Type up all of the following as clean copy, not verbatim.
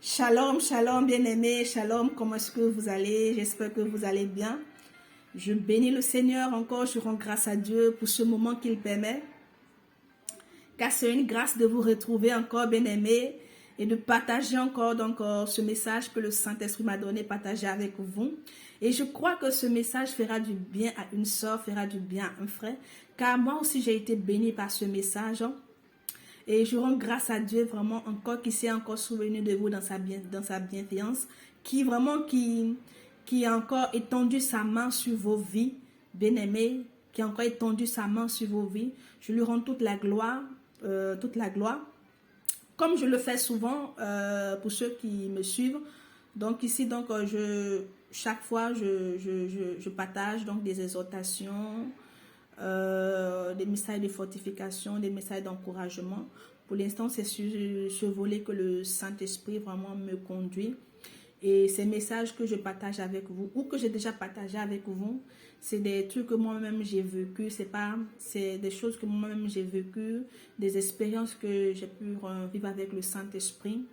Shalom, shalom, bien-aimés, shalom, comment est-ce que vous allez? J'espère que vous allez bien. Je bénis le Seigneur encore, je rends grâce à Dieu pour ce moment qu'il permet. Car c'est une grâce de vous retrouver encore, bien-aimés, et de partager encore ce message que le Saint-Esprit m'a donné, partager avec vous. Et je crois que ce message fera du bien à une soeur, fera du bien à un frère, car moi aussi j'ai été béni par ce message. Et je rends grâce à Dieu vraiment encore qui s'est encore souvenu de vous dans sa bienveillance, qui a encore étendu sa main sur vos vies, bien-aimés, qui a encore étendu sa main sur vos vies. Je lui rends toute la gloire, comme je le fais souvent pour ceux qui me suivent. Donc ici, chaque fois, je partage donc des exhortations, des messages de fortification, des messages d'encouragement. Pour l'instant, c'est sur ce volet que le Saint-Esprit vraiment me conduit. Et ces messages que je partage avec vous, ou que j'ai déjà partagé avec vous, c'est des trucs que moi-même j'ai vécu. C'est des choses que moi-même j'ai vécu, des expériences que j'ai pu vivre avec le Saint-Esprit.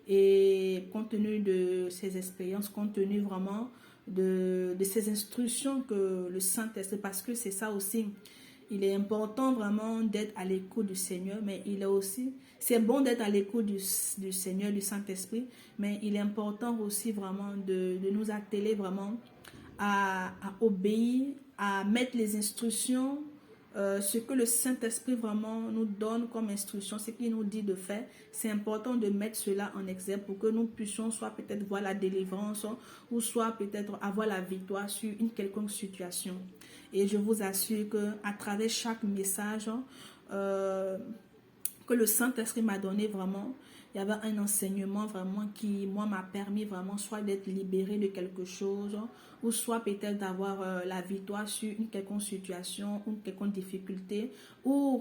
Et compte tenu de ces expériences, compte tenu vraiment de ces instructions que le Saint-Esprit, parce que c'est ça aussi, il est important vraiment d'être à l'écoute du Seigneur, mais c'est bon d'être à l'écoute du Seigneur, du Saint-Esprit, mais il est important aussi vraiment de nous atteler vraiment à obéir, à mettre les instructions, ce que le Saint-Esprit vraiment nous donne comme instruction, ce qu'il nous dit de faire. C'est important de mettre cela en exergue pour que nous puissions soit peut-être voir la délivrance ou soit peut-être avoir la victoire sur une quelconque situation. Et je vous assure qu'à travers chaque message que le Saint-Esprit m'a donné vraiment, il y avait un enseignement vraiment qui, moi, m'a permis vraiment soit d'être libéré de quelque chose ou soit peut-être d'avoir la victoire sur une quelconque situation ou une quelconque difficulté ou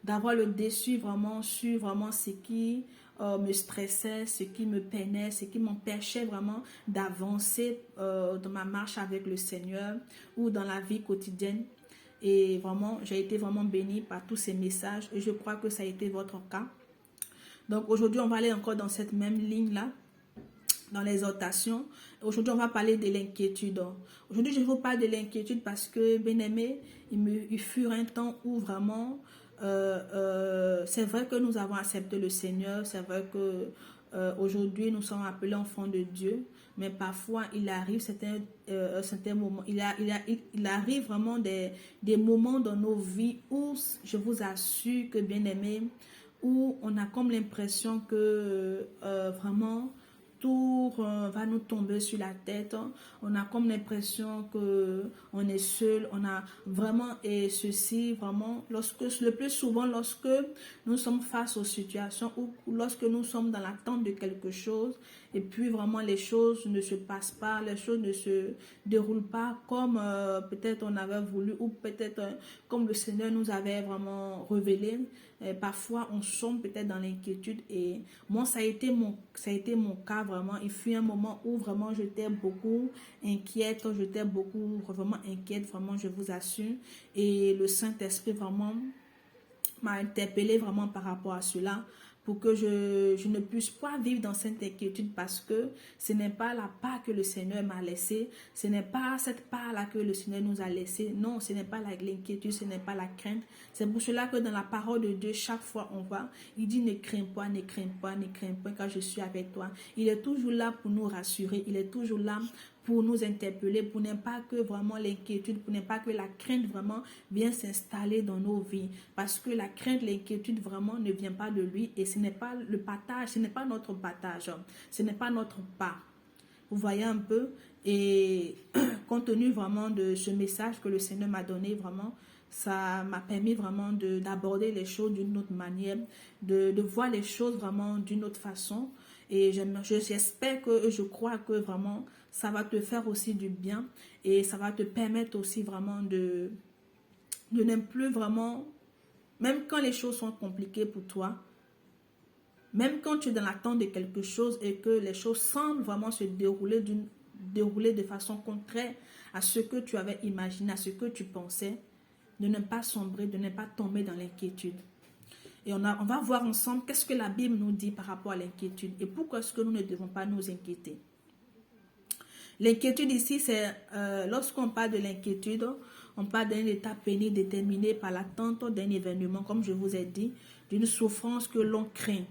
d'avoir le dessus vraiment sur vraiment ce qui me stressait, ce qui me peinait, ce qui m'empêchait vraiment d'avancer dans ma marche avec le Seigneur ou dans la vie quotidienne. Et vraiment, j'ai été vraiment bénie par tous ces messages et je crois que ça a été votre cas. Donc aujourd'hui, on va aller encore dans cette même ligne-là, dans l'exhortation. Aujourd'hui, on va parler de l'inquiétude. Aujourd'hui, je vous parle de l'inquiétude parce que, bien-aimé, il fut un temps où vraiment, c'est vrai que nous avons accepté le Seigneur, c'est vrai que aujourd'hui, nous sommes appelés enfants de Dieu, mais parfois, il arrive certains moments, il arrive vraiment des moments dans nos vies où, je vous assure que, bien-aimé, où on a comme l'impression que vraiment tout va nous tomber sur la tête. On a comme l'impression que on est seul. On a vraiment, et ceci vraiment, le plus souvent lorsque nous sommes face aux situations ou lorsque nous sommes dans l'attente de quelque chose et puis vraiment les choses ne se passent pas, les choses ne se déroulent pas comme peut-être on avait voulu ou peut-être comme le Seigneur nous avait vraiment révélé. Parfois on sombre peut-être dans l'inquiétude et moi ça a été mon cas vraiment. Il fut un moment où vraiment j'étais beaucoup inquiète, vraiment inquiète, vraiment je vous assure, et le Saint-Esprit vraiment m'a interpellé vraiment par rapport à cela pour que je ne puisse pas vivre dans cette inquiétude parce que ce n'est pas la part que le Seigneur m'a laissée, ce n'est pas cette part-là que le Seigneur nous a laissée. Non, ce n'est pas l'inquiétude, ce n'est pas la crainte. C'est pour cela que dans la parole de Dieu, chaque fois on va, il dit ne crains pas, ne crains pas, ne crains pas car je suis avec toi. Il est toujours là pour nous rassurer, il est toujours là pour nous interpeller, pour ne pas que vraiment l'inquiétude, pour ne pas que la crainte vraiment vienne s'installer dans nos vies. Parce que la crainte, l'inquiétude vraiment ne vient pas de lui et ce n'est pas le partage, ce n'est pas notre partage, ce n'est pas notre part. Vous voyez un peu, et compte tenu vraiment de ce message que le Seigneur m'a donné, vraiment, ça m'a permis vraiment d'aborder les choses d'une autre manière, de voir les choses vraiment d'une autre façon. Et j'espère que, je crois que vraiment, ça va te faire aussi du bien et ça va te permettre aussi vraiment de ne plus vraiment, même quand les choses sont compliquées pour toi, même quand tu es dans l'attente de quelque chose et que les choses semblent vraiment se dérouler de façon contraire à ce que tu avais imaginé, à ce que tu pensais, de ne pas sombrer, de ne pas tomber dans l'inquiétude. Et on va voir ensemble qu'est-ce que la Bible nous dit par rapport à l'inquiétude et pourquoi est-ce que nous ne devons pas nous inquiéter. L'inquiétude ici, c'est lorsqu'on parle de l'inquiétude, on parle d'un état pénible déterminé par l'attente d'un événement, comme je vous ai dit, d'une souffrance que l'on craint.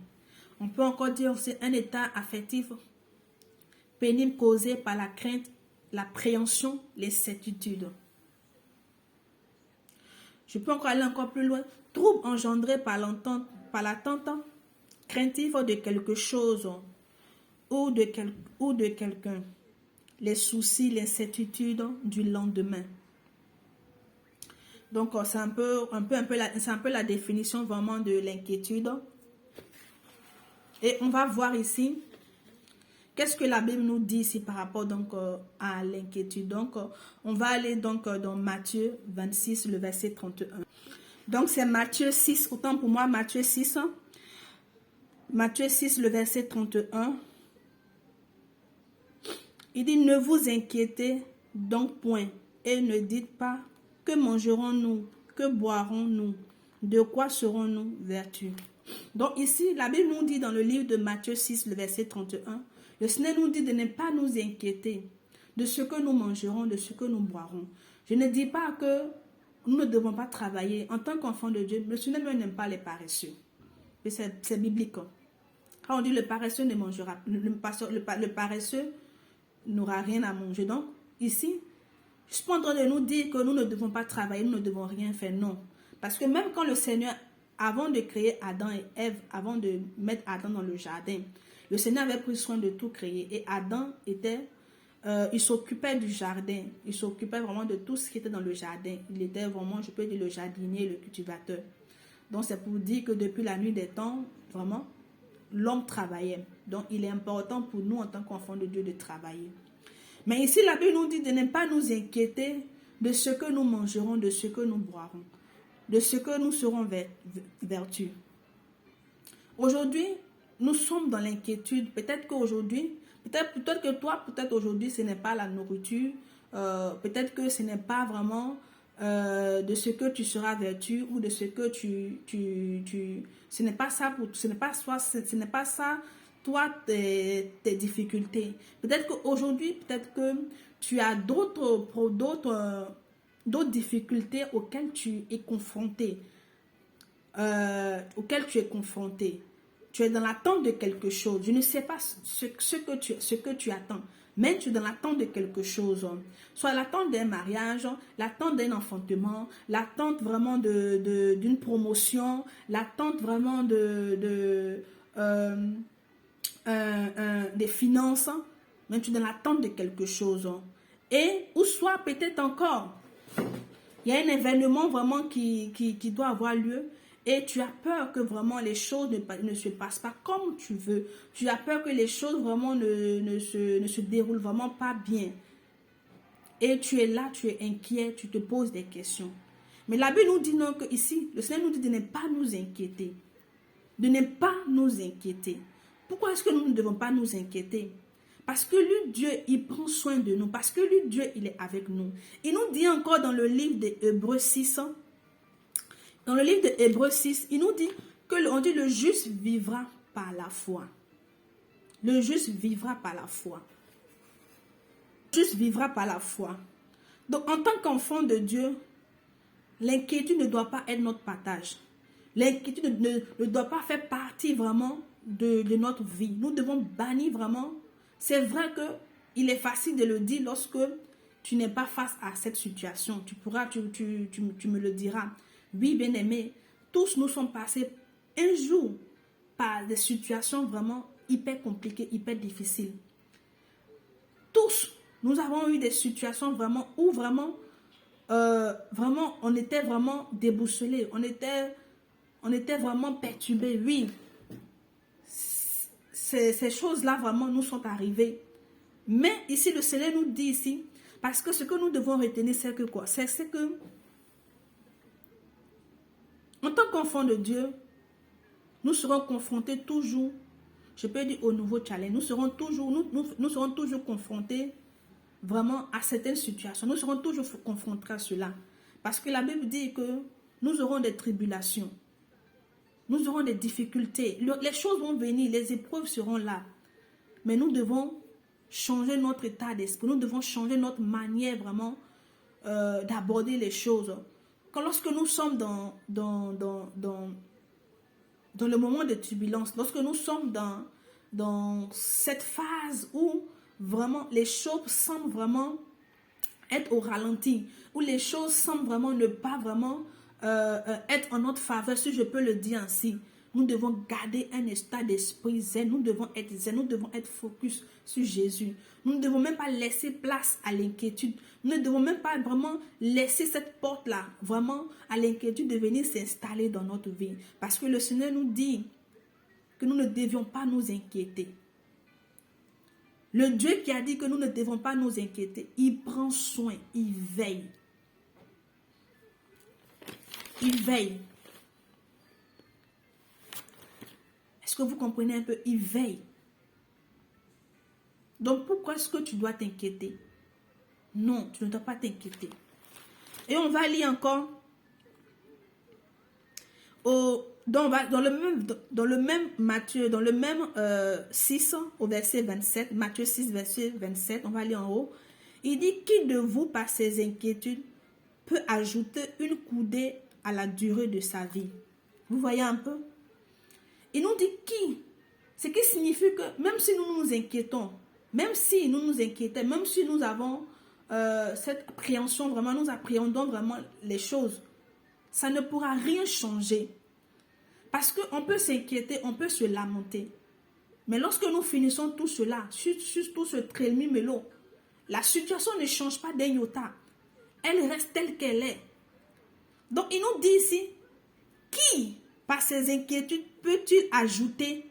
On peut encore dire aussi un état affectif pénible causé par la crainte, l'appréhension, l'incertitude. Je peux encore aller encore plus loin. Trouble engendré par l'attente craintive de quelque chose ou de quelqu'un. Les soucis, l'incertitude du lendemain. Donc, c'est un peu la définition vraiment de l'inquiétude. Et on va voir ici, qu'est-ce que la Bible nous dit ici par rapport donc à l'inquiétude. Donc, on va aller donc dans Matthieu 26, le verset 31. Donc, c'est Matthieu 6, autant pour moi, Matthieu 6. Matthieu 6, le verset 31. Il dit, ne vous inquiétez donc point et ne dites pas, que mangerons-nous, que boirons-nous, de quoi serons-nous vêtus. Donc ici, la Bible nous dit dans le livre de Matthieu 6, le verset 31, le Seigneur nous dit de ne pas nous inquiéter de ce que nous mangerons, de ce que nous boirons. Je ne dis pas que nous ne devons pas travailler. En tant qu'enfant de Dieu, le Seigneur n'aime pas les paresseux. C'est biblique. Quand on dit le paresseux ne mangera, le paresseux n'aura rien à manger. Donc, ici, je suis pas en train de nous dire que nous ne devons pas travailler, nous ne devons rien faire, non. Parce que même quand le Seigneur, avant de créer Adam et Ève, avant de mettre Adam dans le jardin, le Seigneur avait pris soin de tout créer. Et Adam il s'occupait du jardin, il s'occupait vraiment de tout ce qui était dans le jardin. Il était vraiment, je peux dire, le jardinier, le cultivateur. Donc, c'est pour dire que depuis la nuit des temps, vraiment, l'homme travaillait. Donc, il est important pour nous, en tant qu'enfants de Dieu, de travailler. Mais ici, la Bible nous dit de ne pas nous inquiéter de ce que nous mangerons, de ce que nous boirons, de ce que nous serons vertus. Aujourd'hui, nous sommes dans l'inquiétude. Peut-être qu'aujourd'hui, peut-être que toi, peut-être aujourd'hui, ce n'est pas la nourriture. Peut-être que ce n'est pas vraiment de ce que tu seras vertu ou de ce que ce n'est pas ça toi tes difficultés. Peut-être qu'aujourd'hui, peut-être que tu as d'autres difficultés auxquelles tu es confronté. Tu es dans l'attente de quelque chose. Je ne sais pas ce que tu attends, mais tu es dans l'attente de quelque chose. Soit l'attente d'un mariage, l'attente d'un enfantement, l'attente vraiment d'une promotion, l'attente vraiment des finances, mais tu es dans l'attente de quelque chose. Et, ou soit peut-être encore, il y a un événement vraiment qui doit avoir lieu et tu as peur que vraiment les choses ne se passent pas comme tu veux. Tu as peur que les choses vraiment ne se déroulent vraiment pas bien. Et tu es là, tu es inquiet, tu te poses des questions. Mais la Bible nous dit non, que ici, le Seigneur nous dit de ne pas nous inquiéter. De ne pas nous inquiéter. Pourquoi est-ce que nous ne devons pas nous inquiéter? Parce que lui, Dieu, il prend soin de nous. Parce que lui, Dieu, il est avec nous. Il nous dit encore dans le livre de Hébreux 6, dans le livre de Hébreux 6, il nous dit on dit le juste vivra par la foi. Le juste vivra par la foi. Le juste vivra par la foi. Donc, en tant qu'enfant de Dieu, l'inquiétude ne doit pas être notre partage. L'inquiétude ne doit pas faire partie vraiment de notre vie. Nous devons bannir vraiment. C'est vrai qu'il est facile de le dire lorsque tu n'es pas face à cette situation. Tu me le diras. Oui, bien-aimé, tous nous sommes passés un jour par des situations vraiment hyper compliquées, hyper difficiles. Tous, nous avons eu des situations vraiment où vraiment on était vraiment déboussolés, on était vraiment perturbés. Oui, ces choses-là vraiment nous sont arrivées. Mais ici, le Seigneur nous dit ici, parce que ce que nous devons retenir, c'est que quoi? C'est que, en tant qu'enfant de Dieu, nous serons confrontés toujours, je peux dire au nouveau challenge, nous serons toujours confrontés vraiment à certaines situations. Nous serons toujours confrontés à cela. Parce que la Bible dit que nous aurons des tribulations. Nous aurons des difficultés. Les choses vont venir, les épreuves seront là. Mais nous devons changer notre état d'esprit. Nous devons changer notre manière vraiment d'aborder les choses. Lorsque nous sommes dans le moment de turbulence, lorsque nous sommes dans cette phase où vraiment les choses semblent vraiment être au ralenti, où les choses semblent vraiment ne pas vraiment être en notre faveur, si je peux le dire ainsi, nous devons garder un état d'esprit zen, nous devons être zen, nous devons être focus sur Jésus. Nous ne devons même pas laisser place à l'inquiétude. Nous ne devons même pas vraiment laisser cette porte-là, vraiment à l'inquiétude de venir s'installer dans notre vie. Parce que le Seigneur nous dit que nous ne devions pas nous inquiéter. Le Dieu qui a dit que nous ne devons pas nous inquiéter, il prend soin, il veille. Il veille. Est-ce que vous comprenez un peu? Il veille. Donc pourquoi est-ce que tu dois t'inquiéter? Non, tu ne dois pas t'inquiéter. Et on va lire encore dans le même Matthieu, dans le même 6 au verset 27, Matthieu 6 verset 27, on va lire en haut. Il dit, qui de vous par ses inquiétudes peut ajouter une coudée à la durée de sa vie? Vous voyez un peu? Il nous dit qui? Ce qui signifie que même si nous nous inquiétons, même si nous nous inquiétons, même si nous avons cette appréhension, vraiment, nous appréhendons vraiment les choses, ça ne pourra rien changer. Parce qu'on peut s'inquiéter, on peut se lamenter. Mais lorsque nous finissons tout cela, sur tout ce trémimelo, la situation ne change pas d'un iota. Elle reste telle qu'elle est. Donc il nous dit ici, qui par ses inquiétudes peut-il ajouter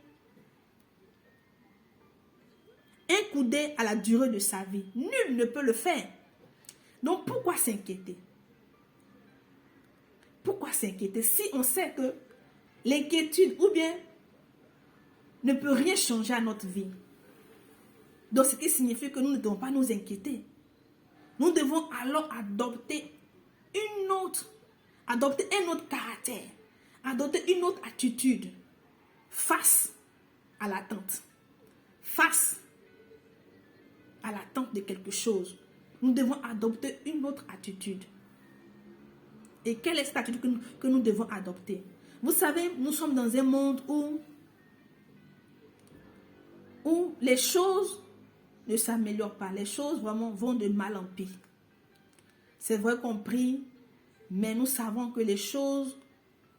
un coudé à la durée de sa vie? Nul ne peut le faire. Donc pourquoi s'inquiéter? Pourquoi s'inquiéter si on sait que l'inquiétude ou bien ne peut rien changer à notre vie? Donc ce qui signifie que nous ne devons pas nous inquiéter. Nous devons alors adopter un autre caractère, adopter une autre attitude face à l'attente, face à l'attente de quelque chose. Nous devons adopter une autre attitude. Et quelle est cette attitude que nous devons adopter? Vous savez, nous sommes dans un monde où les choses ne s'améliorent pas. Les choses vraiment vont de mal en pire. C'est vrai qu'on prie, mais nous savons que les choses,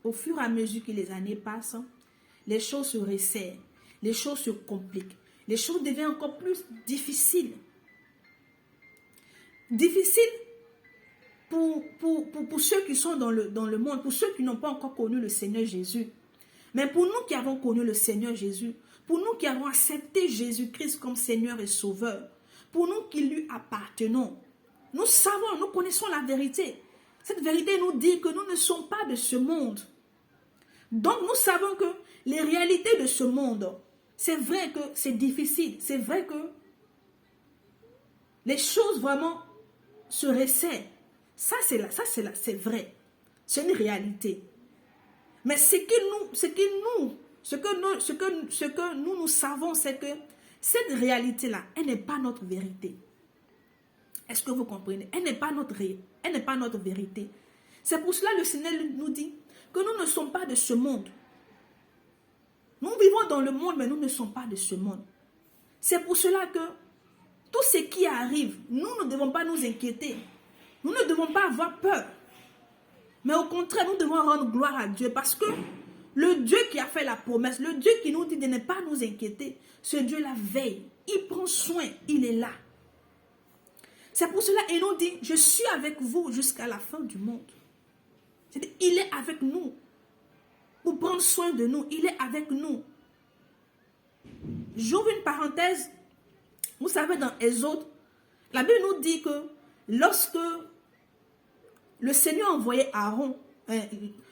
au fur et à mesure que les années passent, les choses se resserrent, les choses se compliquent, les choses deviennent encore plus difficiles. Difficiles pour ceux qui sont dans le monde, pour ceux qui n'ont pas encore connu le Seigneur Jésus. Mais pour nous qui avons connu le Seigneur Jésus, pour nous qui avons accepté Jésus-Christ comme Seigneur et Sauveur, pour nous qui lui appartenons, nous savons, nous connaissons la vérité. Cette vérité nous dit que nous ne sommes pas de ce monde. Donc nous savons que les réalités de ce monde, c'est vrai que c'est difficile, c'est vrai que les choses vraiment se resserrent. Ça c'est vrai. C'est une réalité. Mais ce que nous savons, c'est que cette réalité-là, elle n'est pas notre vérité. Est-ce que vous comprenez? Elle n'est pas notre vérité. C'est pour cela que le Seigneur nous dit que nous ne sommes pas de ce monde. Nous vivons dans le monde, mais nous ne sommes pas de ce monde. C'est pour cela que tout ce qui arrive, nous ne devons pas nous inquiéter. Nous ne devons pas avoir peur. Mais au contraire, nous devons rendre gloire à Dieu parce que le Dieu qui a fait la promesse, le Dieu qui nous dit de ne pas nous inquiéter, ce Dieu-là veille, il prend soin, il est là. C'est pour cela qu'il nous dit, je suis avec vous jusqu'à la fin du monde. C'est-à-dire, il est avec nous pour prendre soin de nous, il est avec nous. J'ouvre une parenthèse. Vous savez, dans Exode, la Bible nous dit que lorsque le Seigneur a envoyé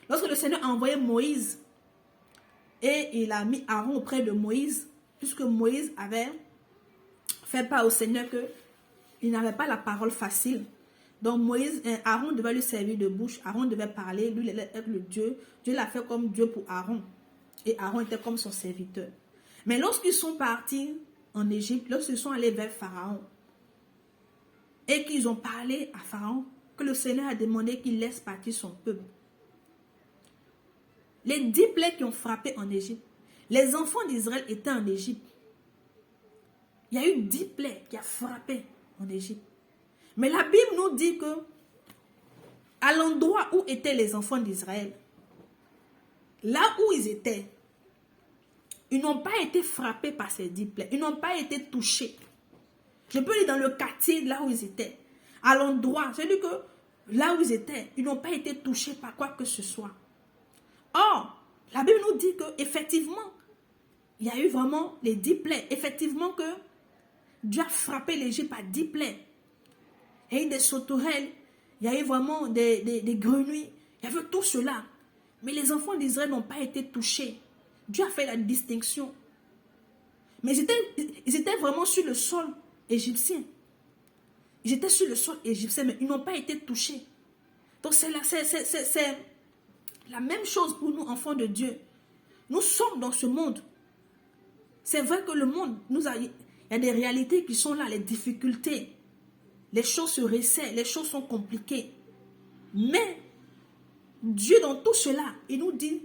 lorsque le Seigneur a envoyé Moïse et il a mis Aaron auprès de Moïse, puisque Moïse avait fait part au Seigneur qu'il n'avait pas la parole facile. Donc Aaron devait lui servir de bouche, Aaron devait parler, lui il était le Dieu. Dieu l'a fait comme Dieu pour Aaron. et Aaron était comme son serviteur. Mais lorsqu'ils sont partis en Égypte, lorsqu'ils sont allés vers Pharaon, et qu'ils ont parlé à Pharaon, que le Seigneur a demandé qu'il laisse partir son peuple. Les 10 plaies qui ont frappé en Égypte, les enfants d'Israël étaient en Égypte. Il y a eu 10 plaies qui ont frappé en Égypte. Mais la Bible nous dit que à l'endroit où étaient les enfants d'Israël, là où ils étaient, ils n'ont pas été frappés par ces 10 plaies. Ils n'ont pas été touchés. Je peux dire dans le quartier là où ils étaient, à l'endroit, c'est-à-dire que là où ils étaient, ils n'ont pas été touchés par quoi que ce soit. Or, la Bible nous dit qu'effectivement, il y a eu vraiment les 10 plaies. Effectivement que Dieu a frappé l'Égypte par 10 plaies. Il y a eu des sauterelles, il y a eu vraiment des grenouilles, il y avait tout cela. Mais les enfants d'Israël n'ont pas été touchés. Dieu a fait la distinction. Mais ils étaient vraiment sur le sol égyptien. Ils étaient sur le sol égyptien, mais ils n'ont pas été touchés. Donc c'est la même chose pour nous, enfants de Dieu. Nous sommes dans ce monde. C'est vrai que le monde, il y a des réalités qui sont là, les difficultés. Les choses se resserrent, les choses sont compliquées. Mais Dieu, dans tout cela, il nous dit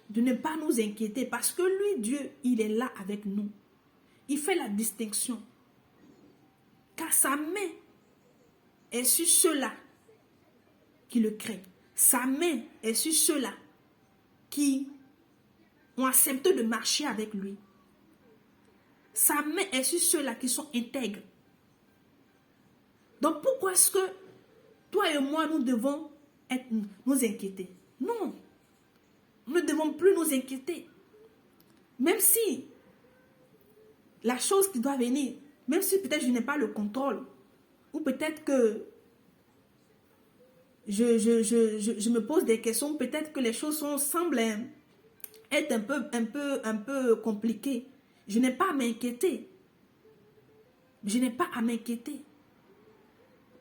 de ne pas nous inquiéter parce que lui, Dieu, il est là avec nous. Il fait la distinction. Car sa main est sur ceux-là qui le craignent. Sa main est sur ceux-là qui ont accepté de marcher avec lui. Sa main est sur ceux-là qui sont intègres. Donc pourquoi est-ce que toi et moi, nous devons nous inquiéter? Non, nous ne devons plus nous inquiéter. Même si la chose qui doit venir, même si peut-être je n'ai pas le contrôle, ou peut-être que je me pose des questions, peut-être que les choses semblent être un peu compliquées. Je n'ai pas à m'inquiéter. Je n'ai pas à m'inquiéter.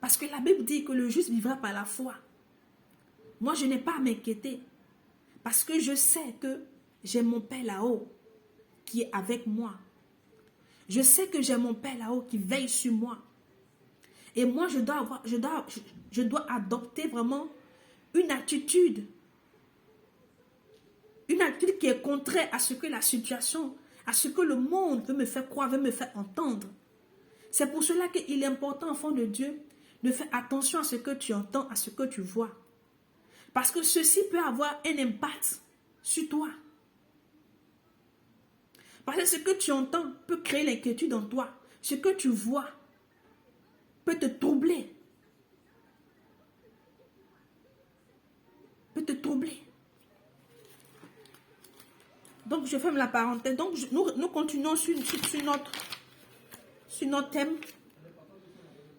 Parce que la Bible dit que le juste vivra par la foi. Moi, je n'ai pas à m'inquiéter. Parce que je sais que j'ai mon Père là-haut qui est avec moi. Je sais que j'ai mon Père là-haut qui veille sur moi. Et moi, je dois adopter vraiment une attitude qui est contraire à ce que la situation, à ce que le monde veut me faire croire, veut me faire entendre. C'est pour cela qu'il est important, enfant de Dieu, de faire attention à ce que tu entends, à ce que tu vois. Parce que ceci peut avoir un impact sur toi. Parce que ce que tu entends peut créer l'inquiétude en toi. Ce que tu vois peut te troubler. Peut te troubler. Donc, je ferme la parenthèse. Donc, nous continuons sur notre thème.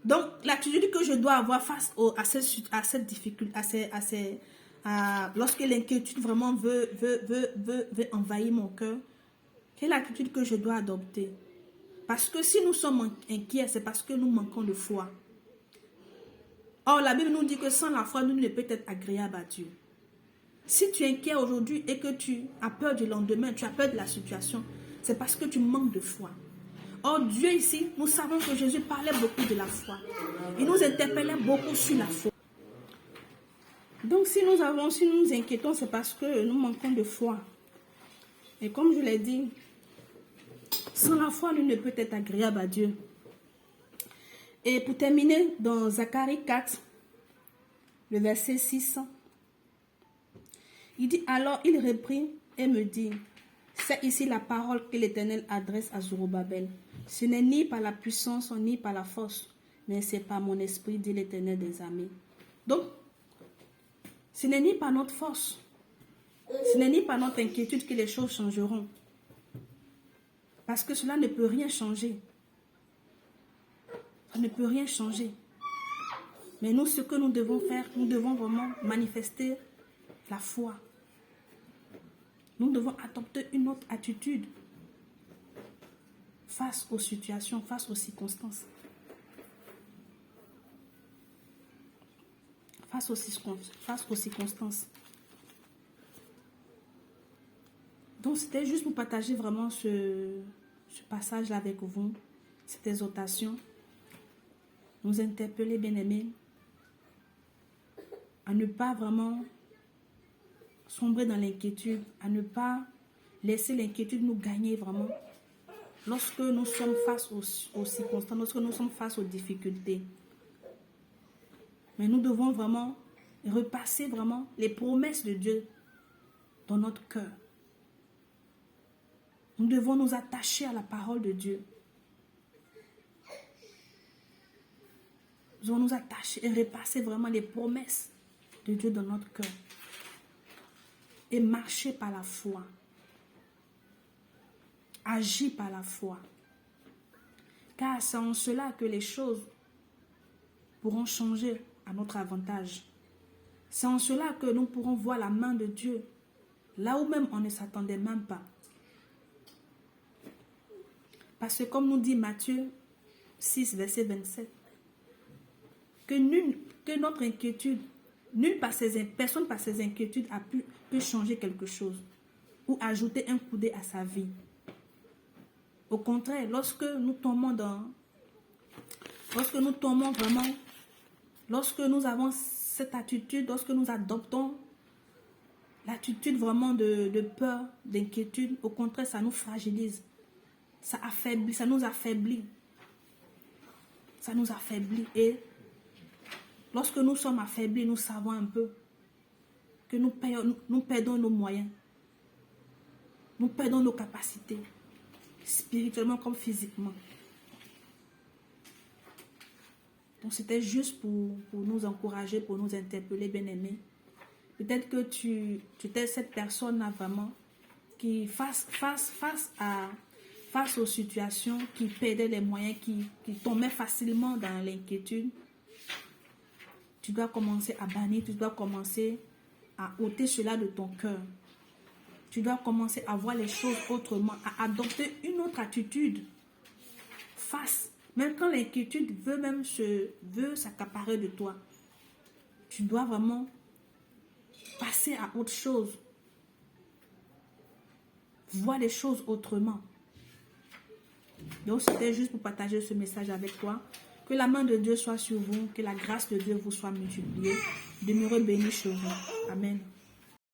Donc, l'attitude que je dois avoir face à cette difficulté, lorsque l'inquiétude vraiment veut envahir mon cœur, quelle est l'attitude que je dois adopter? Parce que si nous sommes inquiets, c'est parce que nous manquons de foi. Or, la Bible nous dit que sans la foi, nous ne peut être agréable à Dieu. Si tu es inquiet aujourd'hui et que tu as peur du lendemain, tu as peur de la situation, c'est parce que tu manques de foi. Or, Dieu ici, nous savons que Jésus parlait beaucoup de la foi. Il nous interpellait beaucoup sur la foi. Donc, si nous nous inquiétons, c'est parce que nous manquons de foi. Et comme je l'ai dit, sans la foi, nous ne peut être agréable à Dieu. Et pour terminer, dans Zacharie 4, le verset 6, il dit, alors il reprit et me dit, c'est ici la parole que l'Éternel adresse à Zorobabel. Ce n'est ni par la puissance ni par la force, mais c'est par mon esprit, dit l'Éternel des armées. Donc, ce n'est ni par notre force, ce n'est ni par notre inquiétude que les choses changeront. Parce que cela ne peut rien changer. Ça ne peut rien changer. Mais nous, ce que nous devons faire, nous devons vraiment manifester la foi. Nous devons adopter une autre attitude face aux situations, face aux circonstances. Face aux circonstances. Donc, Donc, c'était juste pour partager vraiment ce passage-là avec vous, cette exhortation. Nous interpeller, bien-aimés, à ne pas vraiment sombrer dans l'inquiétude, à ne pas laisser l'inquiétude nous gagner vraiment. Lorsque nous sommes face aux circonstances, lorsque nous sommes face aux difficultés. Mais nous devons vraiment repasser vraiment les promesses de Dieu dans notre cœur. Nous devons nous attacher à la parole de Dieu. Nous devons nous attacher et repasser vraiment les promesses de Dieu dans notre cœur. Et marcher par la foi. Agir par la foi. Car c'est en cela que les choses pourront changer à notre avantage. C'est en cela que nous pourrons voir la main de Dieu, là où même on ne s'attendait même pas. Parce que comme nous dit Matthieu 6, verset 27, que notre inquiétude, personne par ses inquiétudes peut changer quelque chose ou ajouter un coudé à sa vie. Au contraire, lorsque nous tombons vraiment, lorsque nous avons cette attitude, lorsque nous adoptons l'attitude vraiment de peur, d'inquiétude, au contraire, ça nous fragilise. Ça nous affaiblit. Ça nous affaiblit. Et lorsque nous sommes affaiblis, nous savons un peu que nous perdons nos moyens. Nous perdons nos capacités, spirituellement comme physiquement. Donc c'était juste pour nous encourager, pour nous interpeller, bien-aimés. Peut-être que tu es cette personne-là vraiment qui face aux situations, qui perdait les moyens, qui tombait facilement dans l'inquiétude. Tu dois commencer à bannir, tu dois commencer à ôter cela de ton cœur. Tu dois commencer à voir les choses autrement, à adopter une autre attitude même quand l'inquiétude veut s'accaparer de toi. Tu dois vraiment passer à autre chose. Voir les choses autrement. Donc c'était juste pour partager ce message avec toi. Que la main de Dieu soit sur vous, que la grâce de Dieu vous soit multipliée. Demeurez bénis chez vous. Amen.